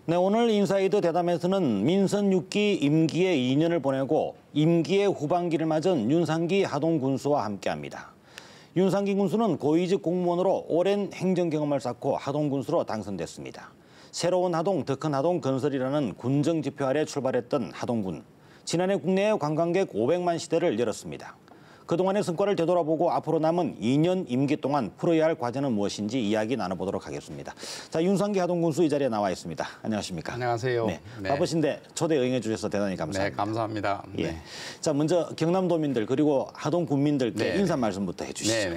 네, 오늘 인사이드 대담에서는 민선 6기 임기의 2년을 보내고 임기의 후반기를 맞은 윤상기 하동 군수와 함께합니다. 윤상기 군수는 고위직 공무원으로 오랜 행정 경험을 쌓고 하동 군수로 당선됐습니다. 새로운 하동, 더 큰 하동 건설이라는 군정 지표 아래 출발했던 하동군. 지난해 국내에 관광객 500만 시대를 열었습니다. 그동안의 성과를 되돌아보고 앞으로 남은 2년 임기 동안 풀어야 할 과제는 무엇인지 이야기 나눠보도록 하겠습니다. 자, 윤상기 하동 군수 이 자리에 나와 있습니다. 안녕하십니까? 안녕하세요. 네. 네. 바쁘신데 초대 응해 주셔서 대단히 감사합니다. 네, 감사합니다. 예. 네. 자, 먼저 경남도민들 그리고 하동 군민들께 네. 인사 말씀부터 해주시죠.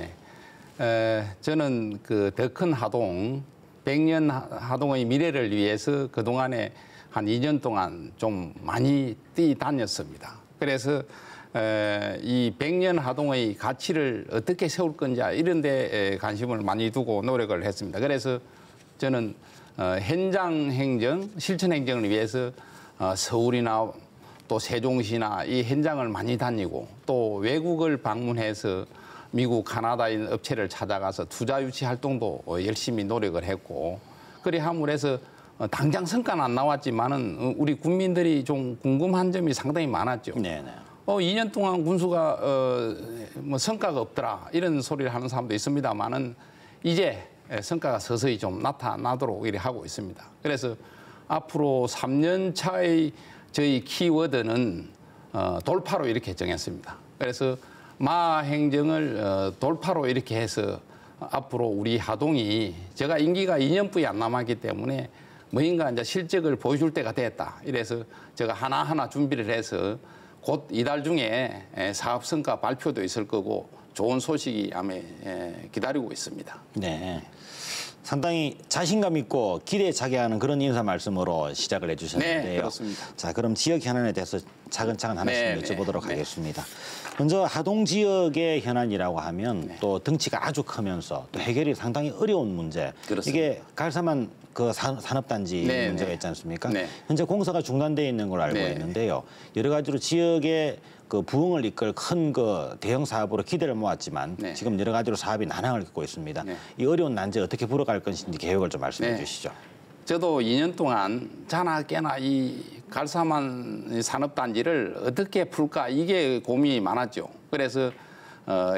네. 저는 그 더 큰 하동, 100년 하동의 미래를 위해서 그동안에 한 2년 동안 좀 많이 뛰다녔습니다. 그래서 이 100년 하동의 가치를 어떻게 세울 건지 이런 데 관심을 많이 두고 노력을 했습니다. 그래서 저는 현장 행정, 실천 행정을 위해서 서울이나 또 세종시나 이 현장을 많이 다니고 또 외국을 방문해서 미국, 카나다인 업체를 찾아가서 투자 유치 활동도 열심히 노력을 했고 그리 함으로 해서 당장 성과는 안 나왔지만은 우리 국민들이 좀 궁금한 점이 상당히 많았죠. 네네. 2년 동안 군수가 뭐 성과가 없더라 이런 소리를 하는 사람도 있습니다만은 이제 성과가 서서히 좀 나타나도록 이렇게 하고 있습니다. 그래서 앞으로 3년 차의 저희 키워드는 돌파로 이렇게 정했습니다. 그래서 마 행정을 돌파로 이렇게 해서 앞으로 우리 하동이 제가 임기가 2년뿐이 안 남았기 때문에 뭔가 이제 실적을 보여줄 때가 됐다. 이래서 제가 하나하나 준비를 해서 곧 이달 중에 사업 성과 발표도 있을 거고 좋은 소식이 아마 기다리고 있습니다. 네. 상당히 자신감 있고 기대에 차게 하는 그런 인사 말씀으로 시작을 해주셨는데요. 네, 그렇습니다. 자, 그럼 지역 현안에 대해서 차근차근 하나씩 네, 여쭤보도록 네. 하겠습니다. 먼저 하동 지역의 현안이라고 하면 네. 또 덩치가 아주 크면서 또 해결이 상당히 어려운 문제. 그렇습니다. 이게 갈사만 그 산업단지 네, 문제가 네. 있지 않습니까? 네. 현재 공사가 중단돼 있는 걸로 알고 네. 있는데요. 여러 가지로 지역의 그 부흥을 이끌 큰 그 대형 사업으로 기대를 모았지만 네. 지금 여러 가지로 사업이 난항을 겪고 있습니다. 네. 이 어려운 난제 어떻게 풀어갈 것인지 계획을 좀 말씀해 네. 주시죠. 저도 2년 동안 자나 깨나 이 갈사만 산업단지를 어떻게 풀까 이게 고민이 많았죠. 그래서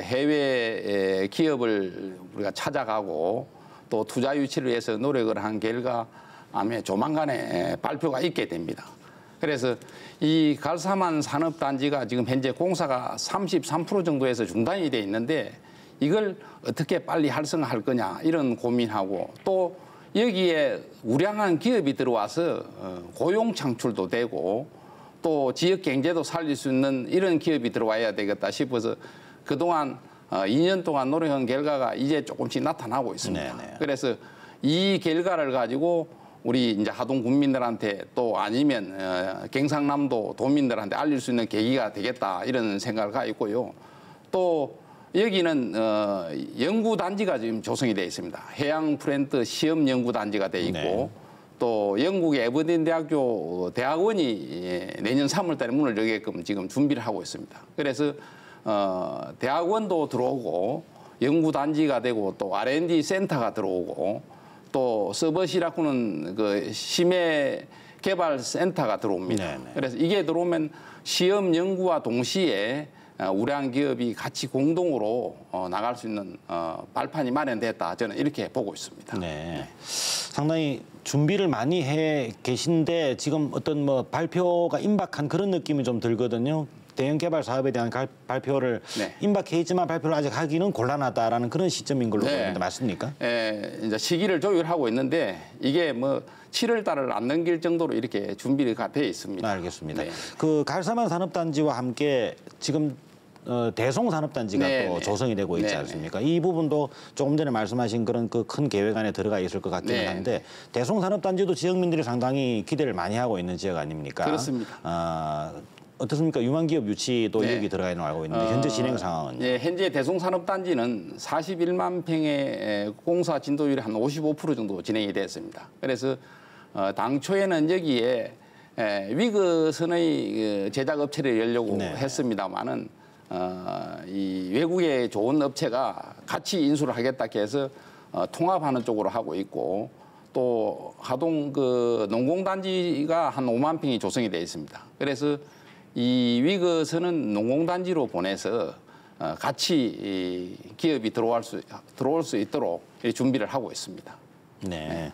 해외 기업을 우리가 찾아가고 또 투자 유치를 위해서 노력을 한 결과 아마 조만간에 발표가 있게 됩니다. 그래서 이 갈사만 산업단지가 지금 현재 공사가 33% 정도에서 중단이 돼 있는데 이걸 어떻게 빨리 활성화할 거냐 이런 고민하고 또 여기에 우량한 기업이 들어와서 고용 창출도 되고 또 지역 경제도 살릴 수 있는 이런 기업이 들어와야 되겠다 싶어서 그동안 2년 동안 노력한 결과가 이제 조금씩 나타나고 있습니다. 네네. 그래서 이 결과를 가지고 우리 이제 하동 국민들한테 또 아니면 경상남도 도민들한테 알릴 수 있는 계기가 되겠다 이런 생각을 갖고 있고요. 또 여기는 연구단지가 지금 조성이 되어 있습니다. 해양 프렌트 시험 연구단지가 되어 있고 네. 또 영국의 에버딘 대학교 대학원이 내년 3월 달에 문을 열게끔 지금 준비를 하고 있습니다. 그래서 대학원도 들어오고 연구단지가 되고 또 R&D 센터가 들어오고 또 서버시라고는 그 심해 개발 센터가 들어옵니다. 네네. 그래서 이게 들어오면 시험 연구와 동시에 우량 기업이 같이 공동으로 나갈 수 있는 발판이 마련됐다. 저는 이렇게 보고 있습니다. 네. 상당히 준비를 많이 해 계신데 지금 어떤 뭐 발표가 임박한 그런 느낌이 좀 들거든요. 대형 개발 사업에 대한 발표를 네. 임박해 있지만 발표를 아직 하기는 곤란하다라는 그런 시점인 걸로 보이는데 맞습니까? 이제 시기를 조율하고 있는데 이게 뭐 7월 달을 안 넘길 정도로 이렇게 준비가 되어 있습니다. 알겠습니다. 네. 그 갈사만 산업단지와 함께 지금 대송 산업단지가 네, 또 네. 조성이 되고 있지 네, 않습니까? 이 부분도 조금 전에 말씀하신 그런 그 큰 계획 안에 들어가 있을 것 같기는 네. 한데 대송 산업단지도 지역민들이 상당히 기대를 많이 하고 있는 지역 아닙니까? 그렇습니다. 어떻습니까? 유망기업 유치도 네. 여기 들어가 있는 걸 알고 있는데 현재 진행 상황은요? 예, 현재 대송산업단지는 41만 평의 공사 진도율이 한 55% 정도 진행이 됐습니다. 그래서 당초에는 여기에 위그선의 제작 업체를 열려고 네. 했습니다만은 이 외국의 좋은 업체가 같이 인수를 하겠다 해서 통합하는 쪽으로 하고 있고 또 하동 그 농공단지가 한 5만 평이 조성이 되어 있습니다. 그래서 이 위거선은 농공단지로 보내서 같이 이 기업이 들어올 수 있도록 준비를 하고 있습니다. 네.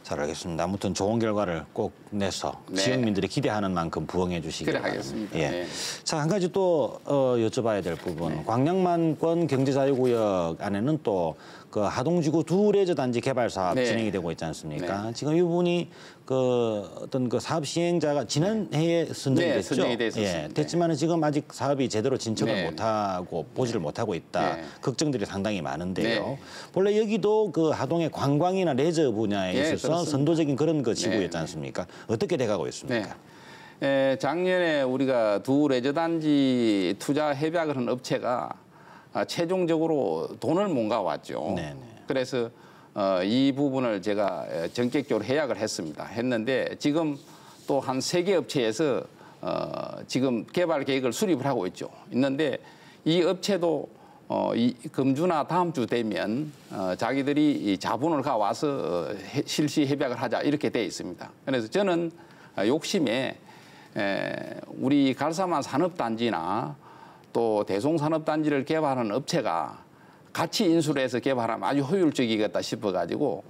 잘 알겠습니다. 아무튼 좋은 결과를 꼭 내서 네. 지역민들이 기대하는 만큼 부응해 주시기 그래 바랍니다. 하겠습니다. 예. 네. 자, 한 가지 또 여쭤봐야 될 부분. 네. 광양만권 경제자유구역 안에는 또 그 하동지구 두 레저 단지 개발 사업 네. 진행이 되고 있지 않습니까? 지금 이 부분이 그 어떤 그 사업 시행자가 지난해에 선정이 네, 됐죠. 선정이 됐었습니다. 예. 됐지만은 지금 아직 사업이 제대로 진척을 네. 못하고 보지를 못하고 있다. 네. 걱정들이 상당히 많은데요. 네. 원래 여기도 그 하동의 관광이나 레저 분야에 네, 있어서 그렇습니다. 선도적인 그런 그 지구였지 네. 않습니까? 어떻게 돼가고 있습니까? 작년에 우리가 두 레저단지 투자 협약을 한 업체가 최종적으로 돈을 못 네네. 그래서 이 부분을 제가 전격적으로 해약을 했는데 지금 또 한 3개 업체에서 지금 개발 계획을 수립을 하고 있는데 이 업체도 이 금주나 다음 주 되면 자기들이 이 자본을 가와서 실시 협약을 하자 이렇게 돼 있습니다. 그래서 저는 욕심에 우리 갈사만 산업단지나 또 대송산업단지를 개발하는 업체가 같이 인수를 해서 개발하면 아주 효율적이겠다 싶어가지고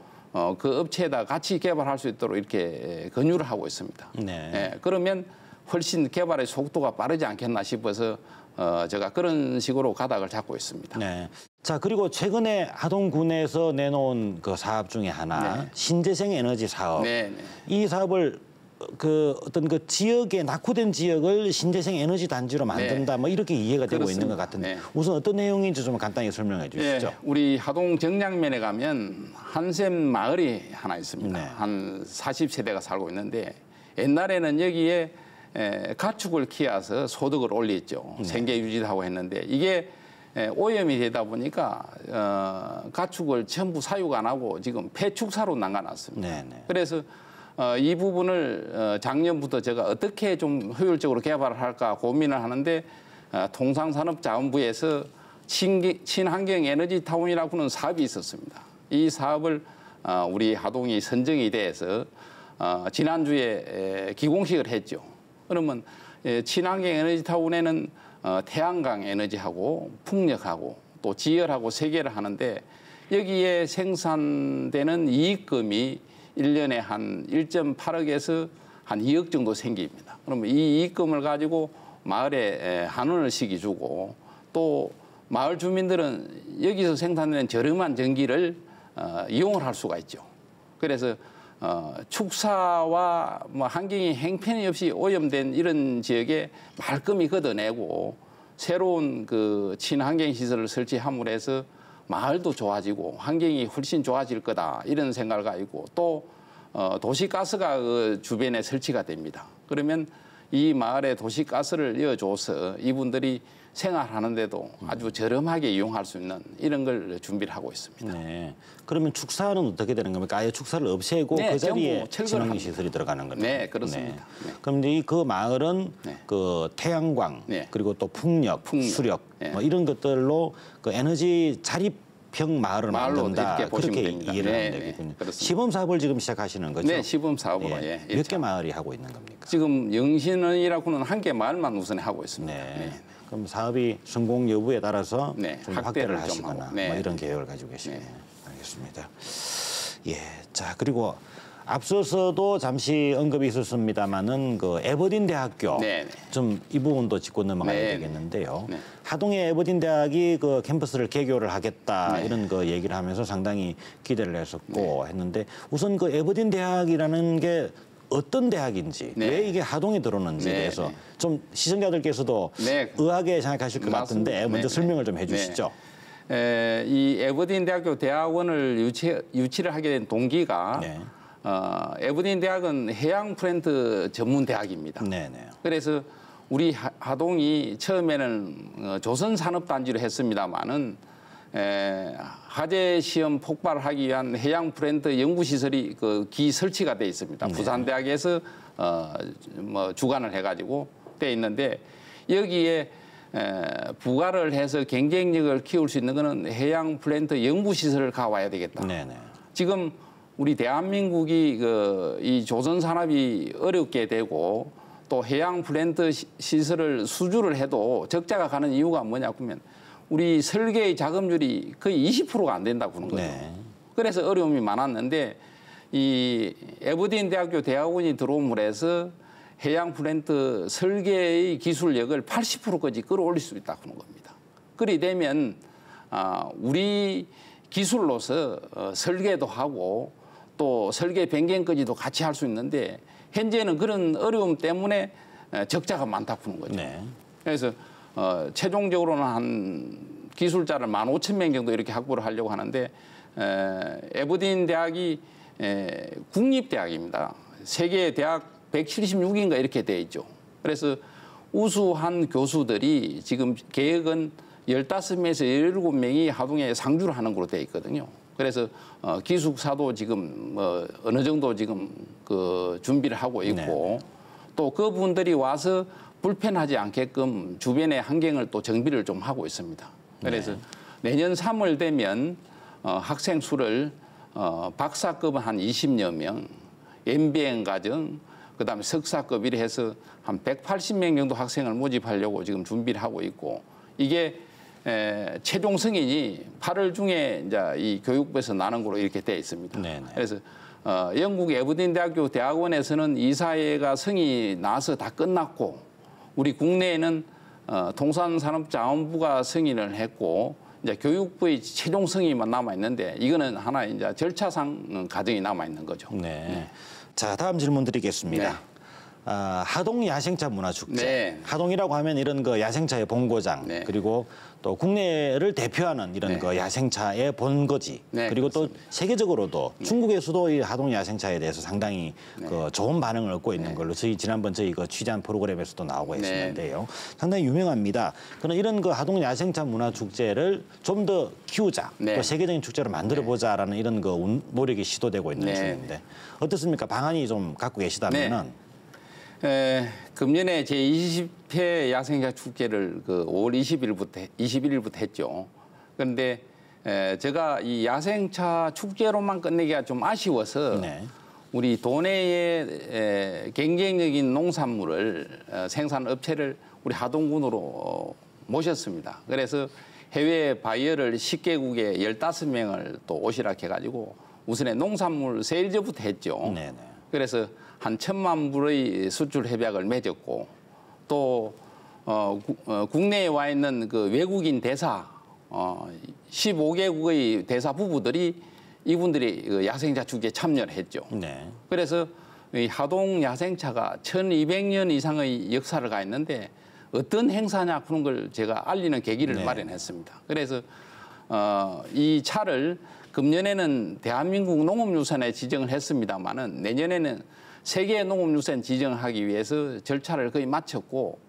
그 업체에다 같이 개발할 수 있도록 이렇게 권유를 하고 있습니다. 네. 그러면 훨씬 개발의 속도가 빠르지 않겠나 싶어서 제가 그런 식으로 가닥을 잡고 있습니다. 네. 자, 그리고 최근에 하동군에서 내놓은 그 사업 중에 하나, 네. 신재생 에너지 사업. 네, 네. 이 사업을 그 어떤 그 지역에 낙후된 지역을 신재생 에너지 단지로 만든다, 뭐 이렇게 이해가 되고 있는 것 그렇습니다. 같은데 네. 우선 어떤 내용인지 좀 간단히 설명해 주시죠. 네, 우리 하동 정량면에 가면 한샘 마을이 하나 있습니다. 네. 한 40세대가 살고 있는데 옛날에는 여기에 가축을 키워서 소득을 올렸죠. 네. 생계 유지도 하고 했는데 이게 오염이 되다 보니까 가축을 전부 사육 안 하고 지금 폐축사로 남겨놨습니다. 네, 네. 그래서 이 부분을 작년부터 제가 어떻게 좀 효율적으로 개발을 할까 고민을 하는데 통상산업자원부에서 친환경 에너지 타운이라고 하는 사업이 있었습니다. 이 사업을 우리 하동이 선정이 돼서 지난주에 기공식을 했죠. 그러면 친환경 에너지 타운에는 태양광 에너지하고 풍력하고 또 지열하고 3개를 하는데 여기에 생산되는 이익금이 1년에 한 1.8억에서 한 2억 정도 생깁니다. 그러면 이 이익금을 가지고 마을에 한원을 시켜주고 또 마을 주민들은 여기서 생산되는 저렴한 전기를 이용을 할 수가 있죠. 그래서 축사와 뭐 환경이 형편이 없이 오염된 이런 지역에 말끔히 걷어내고 새로운 그 친환경 시설을 설치함으로 해서 마을도 좋아지고 환경이 훨씬 좋아질 거다 이런 생각을 가지고 또 도시가스가 그 주변에 설치가 됩니다. 그러면 이 마을에 도시가스를 이어줘서 이분들이 생활하는데도 아주 저렴하게 이용할 수 있는 이런 걸 준비를 하고 있습니다. 네. 그러면 축사는 어떻게 되는 겁니까? 아예 축사를 없애고 네, 그 자리에 전부 철거를 친환경 합니다. 시설이 들어가는 겁니다. 네, 그렇습니다. 네. 그럼 이제 그 마을은 네. 그 태양광 네. 그리고 또 풍력, 수력 네. 뭐 이런 것들로 그 에너지 자립형 마을을 마을로 만든다. 이렇게 보시면 그렇게 됩니다. 이해를 네, 하면 네, 되겠군요. 그렇습니다. 시범 사업을 지금 시작하시는 거죠? 네, 시범 사업으로 몇 개 마을이 하고 있는 겁니까? 지금 영신이라고는 한 개 마을만 우선 하고 있습니다. 네. 그럼 사업이 성공 여부에 따라서 네, 좀 확대를 확대를 좀 하시거나 하고. 네. 뭐 이런 계획을 가지고 계시네요. 네. 알겠습니다. 예, 자 그리고 앞서서도 잠시 언급이 있었습니다만은 그 에버딘 대학교 네, 네. 좀 이 부분도 짚고 넘어가야 네, 되겠는데요. 네. 하동의 에버딘 대학이 그 캠퍼스를 개교를 하겠다 네. 이런 그 얘기를 하면서 상당히 기대를 했었고 했는데 우선 그 에버딘 대학이라는 게 어떤 대학인지 네. 왜 이게 하동에 들어오는지에 네, 대해서 네. 좀 시청자들께서도 네. 의아하게 생각하실 것 맞습니다. 같은데 먼저 네, 설명을 네. 좀 해주시죠. 이 에버딘 대학교 대학원을 유치를 하게 된 동기가 네. 에버딘 대학은 해양 플랜트 전문 대학입니다. 네네. 그래서 우리 하동이 처음에는 조선산업단지로 했습니다마는 하재 시험 폭발을 하기 위한 해양 플랜트 연구시설이 그 설치가 돼 있습니다. 네. 부산대학에서 뭐 주관을 해가지고 돼 있는데 여기에 부가를 해서 경쟁력을 키울 수 있는 거는 해양 플랜트 연구시설을 가와야 되겠다. 네네. 지금 우리 대한민국이 이 조선 산업이 어렵게 되고 또 해양 플랜트 시설을 수주를 해도 적자가 가는 이유가 뭐냐 하면 우리 설계의 자금률이 거의 20%가 안 된다고 하는 거죠. 네. 그래서 어려움이 많았는데 이 에버딘 대학교 대학원이 들어옴으로 해서 해양 플랜트 설계의 기술력을 80%까지 끌어올릴 수 있다고 하는 겁니다. 그리 되면 우리 기술로서 설계도 하고 또 설계 변경까지도 같이 할 수 있는데 현재는 그런 어려움 때문에 적자가 많다고 하는 거죠. 네. 그래서 최종적으로는 한 기술자를 15,000명 정도 이렇게 확보를 하려고 하는데 에버딘 대학이 국립대학입니다. 세계 대학 176인가 이렇게 돼 있죠. 그래서 우수한 교수들이 지금 계획은 15명에서 17명이 하동에 상주를 하는 걸로 돼 있거든요. 그래서 기숙사도 지금 어느 정도 지금 준비를 하고 있고 네. 또 그분들이 와서 불편하지 않게끔 주변의 환경을 또 정비를 좀 하고 있습니다. 그래서 내년 3월 되면 학생 수를 박사급은 한 20여 명, MBA 과정, 그다음에 석사급 이래 해서 한 180명 정도 학생을 모집하려고 지금 준비를 하고 있고 이게 최종 승인이 8월 중에 이제 이 교육부에서 나는 걸로 이렇게 돼 있습니다. 네네. 그래서 영국 에버딘 대학교 대학원에서는 이사회가 승인이 나서 다 끝났고 우리 국내에는 통산산업자원부가 승인을 했고 이제 교육부의 최종 승인만 남아 있는데 이거는 하나 이제 절차상 과정이 남아 있는 거죠. 네. 자, 다음 질문 드리겠습니다. 네. 하동 야생차 문화축제. 네. 하동이라고 하면 이런 야생차의 본고장, 네. 그리고 또 국내를 대표하는 이런 네. 야생차의 본거지. 네, 그리고 그렇습니다. 또 세계적으로도 중국에서도 이 하동 야생차에 대해서 상당히 네. 좋은 반응을 얻고 있는 걸로 지난번 저희 취재한 프로그램에서도 나오고 네. 했었는데요. 상당히 유명합니다. 그런 이런 하동 야생차 문화축제를 좀 더 키우자, 네. 또 세계적인 축제로 만들어보자라는 이런 노력이 시도되고 있는 네. 중인데 어떻습니까? 방안이 좀 갖고 계시다면은. 금년에 제20회 야생차 축제를 5월 21일부터 했죠. 그런데 제가 이 야생차 축제로만 끝내기가 좀 아쉬워서 네. 우리 도내의 경쟁적인 농산물을 생산 업체를 우리 하동군으로 모셨습니다. 그래서 해외 바이어를 10개국에 15명을 또 오시라 해가지고 우선에 농산물 세일즈부터 했죠. 네네. 그래서 한 1,000만 불의 수출 협약을 맺었고 또 국내에 와 있는 외국인 대사 15개국의 대사 부부들이 이분들이 야생차 축제에 참여를 했죠. 네. 그래서 이 하동 야생차가 1,200년 이상의 역사를 가 있는데 어떤 행사냐 그런 걸 제가 알리는 계기를 네. 마련했습니다. 그래서 이 차를 금년에는 대한민국 농업유산에 지정을 했습니다마는 내년에는 세계 농업유산 지정하기 위해서 절차를 거의 마쳤고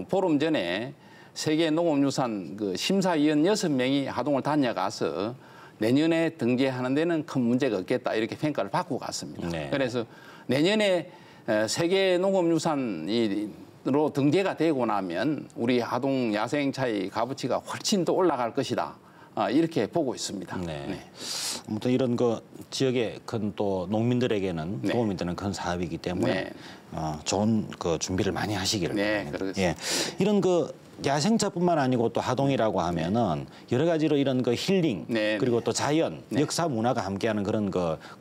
보름 전에 세계 농업유산 심사위원 6명이 하동을 다녀가서 내년에 등재하는 데는 큰 문제가 없겠다 이렇게 평가를 받고 갔습니다. 네. 그래서 내년에 세계 농업유산으로 등재가 되고 나면 우리 하동 야생차의 값어치가 훨씬 더 올라갈 것이다. 이렇게 보고 있습니다. 네. 네. 아무튼 이런 지역의 큰 또 농민들에게는 네. 도움이 되는 큰 사업이기 때문에 네. 좋은 준비를 많이 하시기를 네, 바랍니다. 그러겠습니다. 예. 이런 야생차뿐만 아니고 또 하동이라고 하면은 여러 가지로 이런 힐링 네, 그리고 또 자연, 역사 문화가 함께하는 그런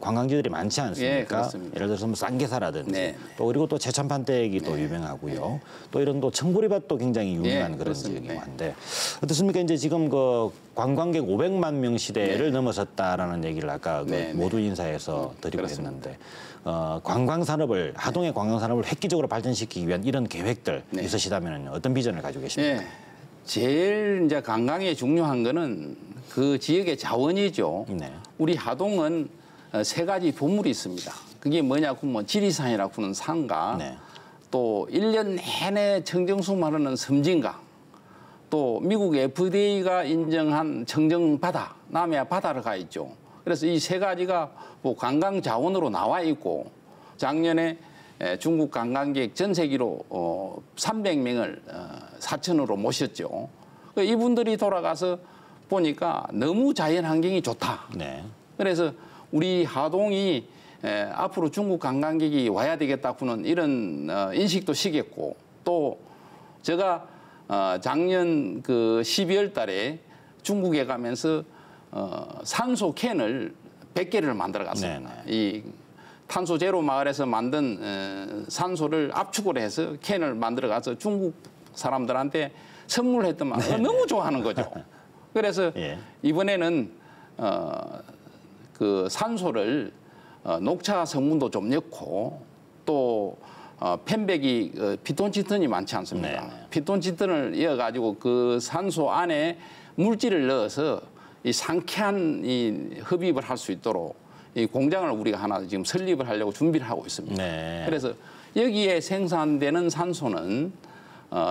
관광지들이 많지 않습니까? 네, 그렇습니다. 예를 들어서 쌍계사라든지 네. 또 그리고 또 제천판때기 또 유명하고요. 또 이런 청보리밭도 굉장히 유명한 네, 그런 그렇습니다. 지역이고 한데 어떻습니까? 이제 지금 관광객 500만 명 시대를 넘어섰다라는 얘기를 아까 네, 모두 인사에서 드리고 그렇습니다. 했는데 관광산업을 하동의 관광산업을 획기적으로 발전시키기 위한 이런 계획들 네. 있으시다면 어떤 비전을 가지고 계십니까? 네. 제일 이제 관광에 중요한 거는 그 지역의 자원이죠. 네. 우리 하동은 3가지 보물이 있습니다. 그게 뭐냐고 지리산이라고 하는 산과 네. 또 1년 내내 청정수만 흐르는 섬진강 또 미국 FDA가 인정한 청정바다, 남해안 바다를 가 있죠. 그래서 이 3가지가 관광 자원으로 나와 있고 작년에 중국 관광객 전 세계로 300명을 사천으로 모셨죠. 이분들이 돌아가서 보니까 너무 자연 환경이 좋다. 네. 그래서 우리 하동이 앞으로 중국 관광객이 와야 되겠다고는 이런 인식도 시켰고 또 제가 작년 그 12월 달에 중국에 가면서 산소 캔을 100개를 만들어 갔습니다. 이 탄소 제로 마을에서 만든 산소를 압축을 해서 캔을 만들어 가서 중국 사람들한테 선물했더만 너무 좋아하는 거죠. 그래서 이번에는 그 산소를 녹차 성분도 좀 넣고 또 펜백이 피톤치든이 많지 않습니까? 피톤치든을 이어가지고 그 산소 안에 물질을 넣어서 이 상쾌한 이 흡입을 할 수 있도록 이 공장을 우리가 하나 지금 설립을 하려고 준비를 하고 있습니다. 그래서 여기에 생산되는 산소는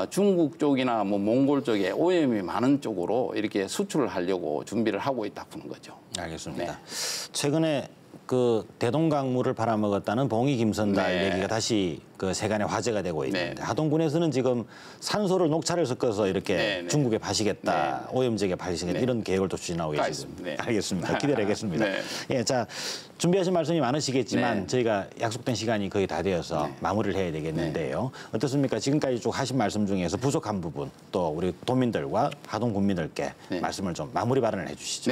중국 쪽이나 뭐 몽골 쪽에 오염이 많은 쪽으로 이렇게 수출을 하려고 준비를 하고 있다고 하는 거죠. 알겠습니다. 최근에 그 대동강물을 팔아먹었다는 봉이 김선달 얘기가 다시 그 세간에 화제가 되고 있는데 하동군에서는 지금 산소를 녹차를 섞어서 이렇게 중국에 파시겠다, 오염제게 파시겠다 이런 계획을 또 추진하고 계시고 알겠습니다. 기대를 하겠습니다. 예, 자 준비하신 말씀이 많으시겠지만 저희가 약속된 시간이 거의 다 되어서 마무리를 해야 되겠는데요. 어떻습니까? 지금까지 쭉 하신 말씀 중에서 부족한 부분 또 우리 도민들과 하동 군민들께 말씀을 좀 마무리 발언을 해주시죠.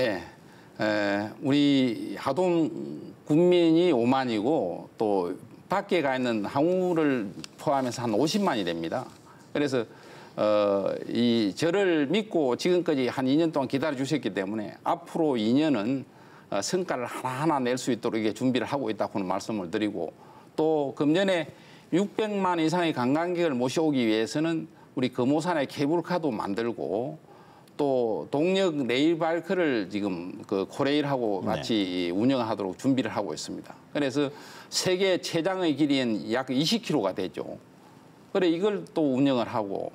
우리 하동 군민이 5만이고 또 밖에 가 있는 항우를 포함해서 한 50만이 됩니다. 그래서 이 저를 믿고 지금까지 한 2년 동안 기다려 주셨기 때문에 앞으로 2년은 성과를 하나하나 낼 수 있도록 이게 준비를 하고 있다고 말씀을 드리고 또 금년에 600만 이상의 관광객을 모셔오기 위해서는 우리 금오산에 케이블카도 만들고 또 동력 레일바이크를 지금 그 코레일하고 같이 운영하도록 준비를 하고 있습니다. 그래서 세계 최장의 길이는 약 20km가 되죠. 그래 이걸 또 운영을 하고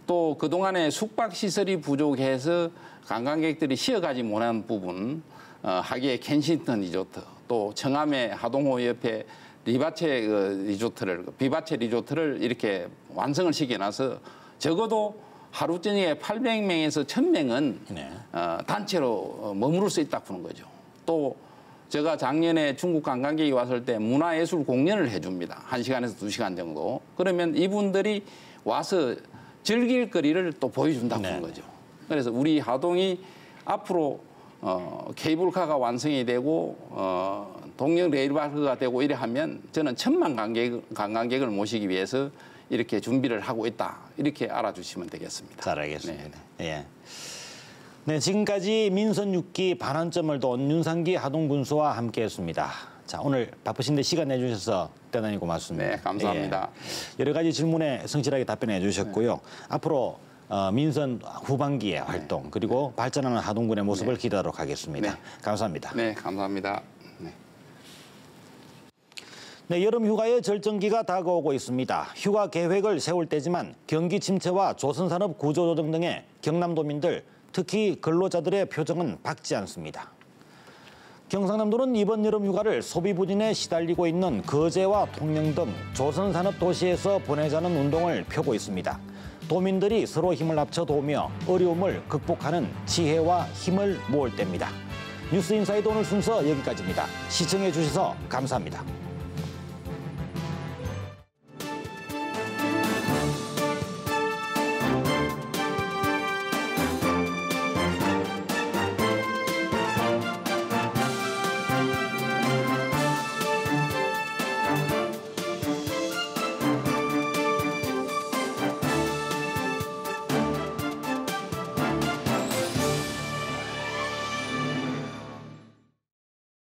또 그동안에 숙박시설이 부족해서 관광객들이 쉬어가지 못한 부분 하계의 켄싱턴 리조트 또 청암의 하동호 옆에 리바체 리조트를 비바체 리조트를 이렇게 완성을 시켜놔서 적어도 하루 저녁에 800명에서 1000명은 단체로 머무를 수 있다고 하는 거죠. 또 제가 작년에 중국 관광객이 왔을 때 문화예술 공연을 해줍니다. 1시간에서 2시간 정도. 그러면 이분들이 와서 즐길 거리를 또 보여준다고 하는 거죠. 그래서 우리 하동이 앞으로 케이블카가 완성이 되고 동력 레일바이크가 되고 이래 하면 저는 1000만 관광객을 모시기 위해서 이렇게 준비를 하고 있다. 이렇게 알아주시면 되겠습니다. 잘 알겠습니다. 네, 지금까지 민선 6기 반환점을 돈 윤상기 하동군수와 함께했습니다. 자, 오늘 바쁘신데 시간 내주셔서 대단히 고맙습니다. 네, 감사합니다. 여러 가지 질문에 성실하게 답변해 주셨고요. 앞으로 민선 후반기의 활동 그리고 발전하는 하동군의 모습을 기대하도록 하겠습니다. 감사합니다. 네, 감사합니다. 네, 여름 휴가의 절정기가 다가오고 있습니다. 휴가 계획을 세울 때지만 경기 침체와 조선산업 구조조정 등의 경남도민들, 특히 근로자들의 표정은 밝지 않습니다. 경상남도는 이번 여름 휴가를 소비 부진에 시달리고 있는 거제와 통영 등 조선산업 도시에서 보내자는 운동을 펴고 있습니다. 도민들이 서로 힘을 합쳐 도우며 어려움을 극복하는 지혜와 힘을 모을 때입니다. 뉴스 인사이드 오늘 순서 여기까지입니다. 시청해 주셔서 감사합니다.